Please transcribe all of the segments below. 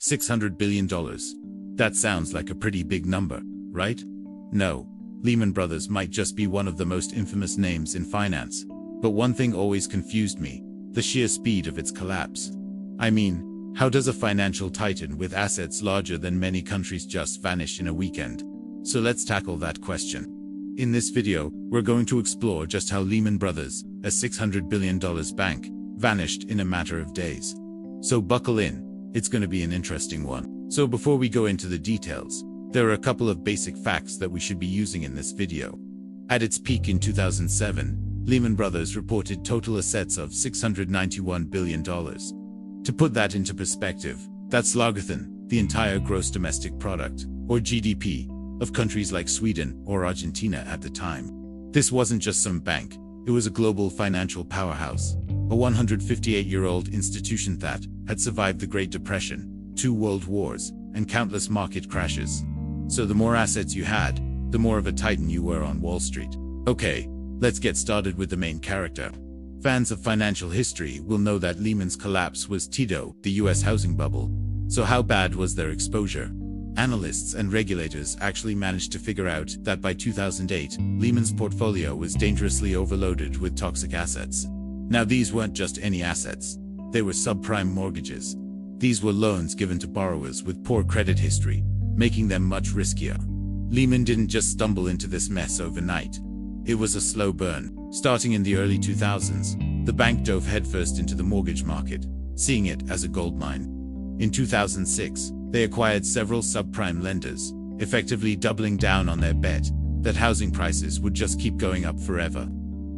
$600 billion. That sounds like a pretty big number, right? No, Lehman Brothers might just be one of the most infamous names in finance. But one thing always confused me: the sheer speed of its collapse. I mean, how does a financial titan with assets larger than many countries just vanish in a weekend? So let's tackle that question. In this video, we're going to explore just how Lehman Brothers, a $600 billion bank, vanished in a matter of days. So buckle in, it's going to be an interesting one. So before we go into the details, there are a couple of basic facts that we should be using in this video. At its peak in 2007, Lehman Brothers reported total assets of $691 billion. To put that into perspective, that's larger than the entire gross domestic product, or GDP, of countries like Sweden or Argentina at the time. This wasn't just some bank, it was a global financial powerhouse, a 158-year-old institution that had survived the Great Depression, 2 world wars, and countless market crashes. So the more assets you had, the more of a titan you were on Wall Street. Okay, let's get started with the main character. Fans of financial history will know that Lehman's collapse was TIDO, the US housing bubble. So how bad was their exposure? Analysts and regulators actually managed to figure out that by 2008, Lehman's portfolio was dangerously overloaded with toxic assets. Now these weren't just any assets. They were subprime mortgages. These were loans given to borrowers with poor credit history, making them much riskier. Lehman didn't just stumble into this mess overnight. It was a slow burn. Starting in the early 2000s, the bank dove headfirst into the mortgage market, seeing it as a goldmine. In 2006, they acquired several subprime lenders, effectively doubling down on their bet that housing prices would just keep going up forever.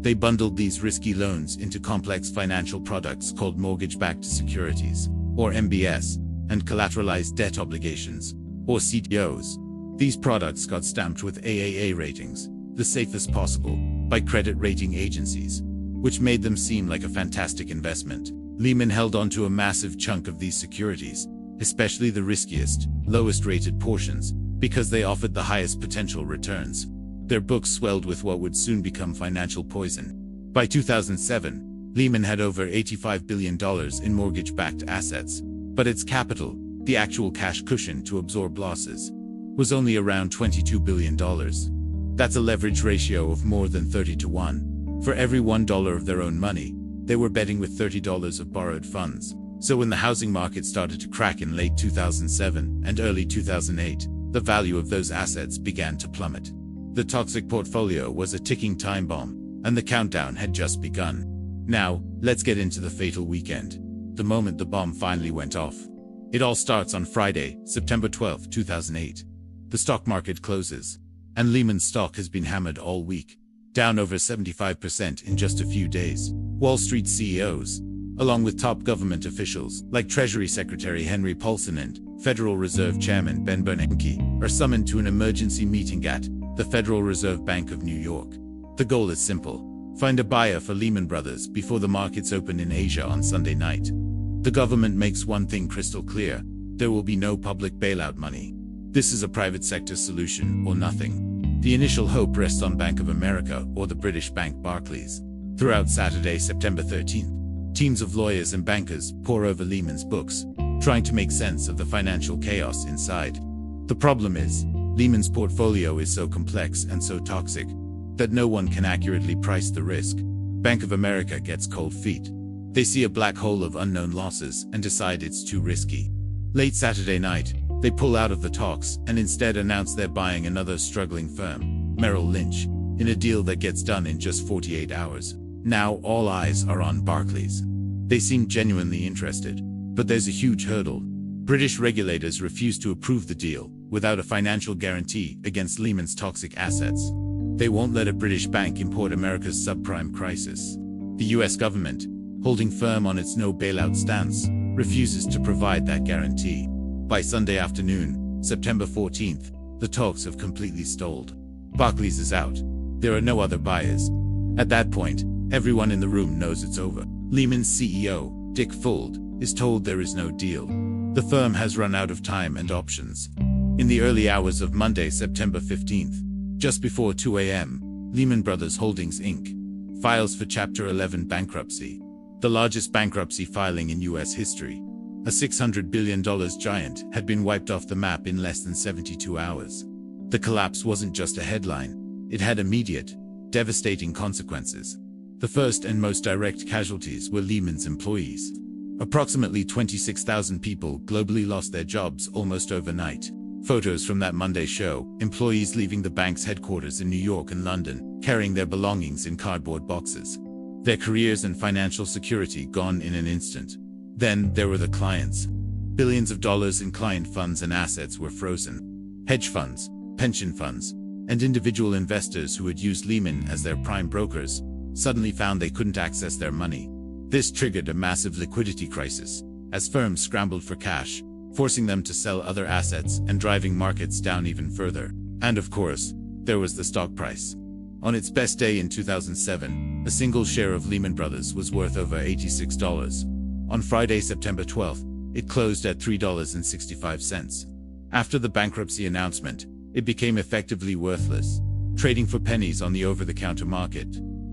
They bundled these risky loans into complex financial products called mortgage-backed securities, or MBS, and collateralized debt obligations, or CDOs. These products got stamped with AAA ratings, the safest possible, by credit rating agencies, which made them seem like a fantastic investment. Lehman held onto a massive chunk of these securities, especially the riskiest, lowest-rated portions, because they offered the highest potential returns. Their books swelled with what would soon become financial poison. By 2007, Lehman had over $85 billion in mortgage-backed assets, but its capital, the actual cash cushion to absorb losses, was only around $22 billion. That's a leverage ratio of more than 30 to 1. For every $1 of their own money, they were betting with $30 of borrowed funds. So when the housing market started to crack in late 2007 and early 2008, the value of those assets began to plummet. The toxic portfolio was a ticking time bomb, and the countdown had just begun. Now, let's get into the fatal weekend. The moment the bomb finally went off. It all starts on Friday, September 12, 2008. The stock market closes, and Lehman's stock has been hammered all week, down over 75% in just a few days. Wall Street CEOs, along with top government officials like Treasury Secretary Henry Paulson and Federal Reserve Chairman Ben Bernanke, are summoned to an emergency meeting at the Federal Reserve Bank of New York. The goal is simple: find a buyer for Lehman Brothers before the markets open in Asia on Sunday night. The government makes one thing crystal clear: there will be no public bailout money. This is a private sector solution or nothing. The initial hope rests on Bank of America or the British bank Barclays. Throughout Saturday, September 13th, teams of lawyers and bankers pore over Lehman's books, trying to make sense of the financial chaos inside. The problem is, Lehman's portfolio is so complex and so toxic that no one can accurately price the risk. Bank of America gets cold feet. They see a black hole of unknown losses and decide it's too risky. Late Saturday night, they pull out of the talks and instead announce they're buying another struggling firm, Merrill Lynch, in a deal that gets done in just 48 hours. Now all eyes are on Barclays. They seem genuinely interested, but there's a huge hurdle. British regulators refuse to approve the deal without a financial guarantee against Lehman's toxic assets. They won't let a British bank import America's subprime crisis. The US government, holding firm on its no bailout stance, refuses to provide that guarantee. By Sunday afternoon, September 14th, the talks have completely stalled. Barclays is out. There are no other buyers. At that point, everyone in the room knows it's over. Lehman's CEO, Dick Fuld, is told there is no deal. The firm has run out of time and options. In the early hours of Monday, September 15th, just before 2 a.m., Lehman Brothers Holdings Inc. files for Chapter 11 bankruptcy, the largest bankruptcy filing in U.S. history. A $600 billion giant had been wiped off the map in less than 72 hours. The collapse wasn't just a headline. It had immediate, devastating consequences. The first and most direct casualties were Lehman's employees. Approximately 26,000 people globally lost their jobs almost overnight. Photos from that Monday show employees leaving the bank's headquarters in New York and London, carrying their belongings in cardboard boxes. Their careers and financial security gone in an instant. Then there were the clients. Billions of dollars in client funds and assets were frozen. Hedge funds, pension funds, and individual investors who had used Lehman as their prime brokers suddenly found they couldn't access their money. This triggered a massive liquidity crisis, as firms scrambled for cash, forcing them to sell other assets and driving markets down even further. And of course, there was the stock price. On its best day in 2007, a single share of Lehman Brothers was worth over $86. On Friday, September 12th, it closed at $3.65. After the bankruptcy announcement, it became effectively worthless, trading for pennies on the over-the-counter market.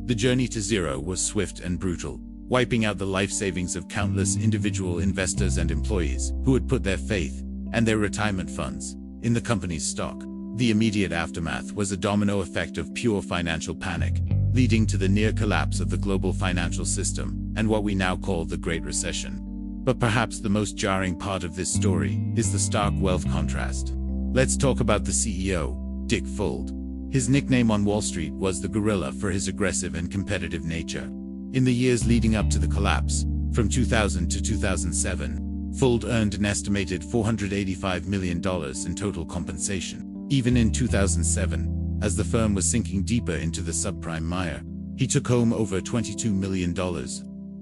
The journey to zero was swift and brutal, wiping out the life savings of countless individual investors and employees who had put their faith and their retirement funds in the company's stock. The immediate aftermath was a domino effect of pure financial panic, leading to the near collapse of the global financial system and what we now call the Great Recession. But perhaps the most jarring part of this story is the stark wealth contrast. Let's talk about the CEO, Dick Fuld. His nickname on Wall Street was the Gorilla for his aggressive and competitive nature. In the years leading up to the collapse, from 2000 to 2007, Fuld earned an estimated $485 million in total compensation. Even in 2007, as the firm was sinking deeper into the subprime mire, he took home over $22 million.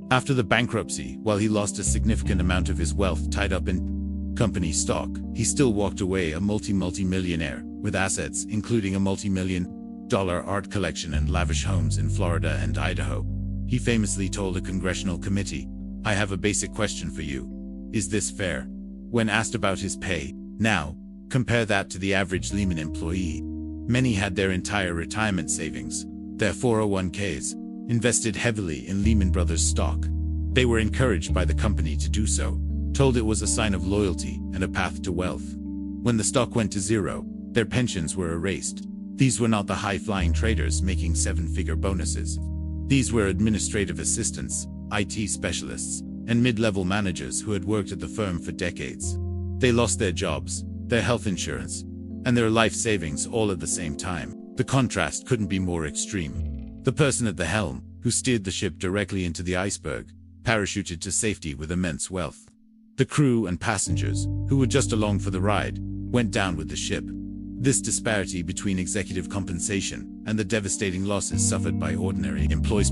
After the bankruptcy, while he lost a significant amount of his wealth tied up in company stock, he still walked away a multi-millionaire, with assets including a multi-million-dollar art collection and lavish homes in Florida and Idaho. He famously told a congressional committee, "I have a basic question for you. Is this fair?" When asked about his pay. Now, compare that to the average Lehman employee. Many had their entire retirement savings, their 401ks, invested heavily in Lehman Brothers stock. They were encouraged by the company to do so, told it was a sign of loyalty and a path to wealth. When the stock went to zero, their pensions were erased. These were not the high-flying traders making seven-figure bonuses. These were administrative assistants, IT specialists, and mid-level managers who had worked at the firm for decades. They lost their jobs, their health insurance, and their life savings all at the same time. The contrast couldn't be more extreme. The person at the helm, who steered the ship directly into the iceberg, parachuted to safety with immense wealth. The crew and passengers, who were just along for the ride, went down with the ship. This disparity between executive compensation and the devastating losses suffered by ordinary employees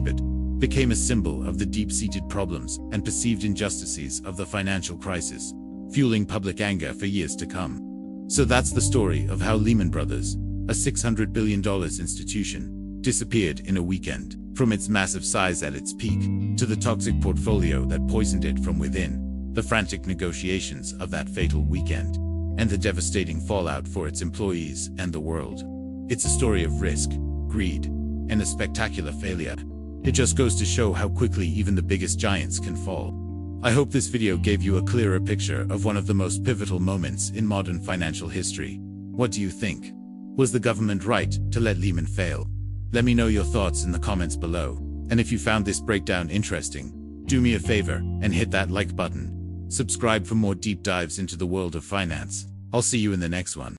became a symbol of the deep-seated problems and perceived injustices of the financial crisis, fueling public anger for years to come. So that's the story of how Lehman Brothers, a $600 billion institution, disappeared in a weekend. From its massive size at its peak, to the toxic portfolio that poisoned it from within, the frantic negotiations of that fatal weekend, and the devastating fallout for its employees and the world. It's a story of risk, greed, and a spectacular failure. It just goes to show how quickly even the biggest giants can fall. I hope this video gave you a clearer picture of one of the most pivotal moments in modern financial history. What do you think? Was the government right to let Lehman fail? Let me know your thoughts in the comments below. And if you found this breakdown interesting, do me a favor and hit that like button. Subscribe for more deep dives into the world of finance. I'll see you in the next one.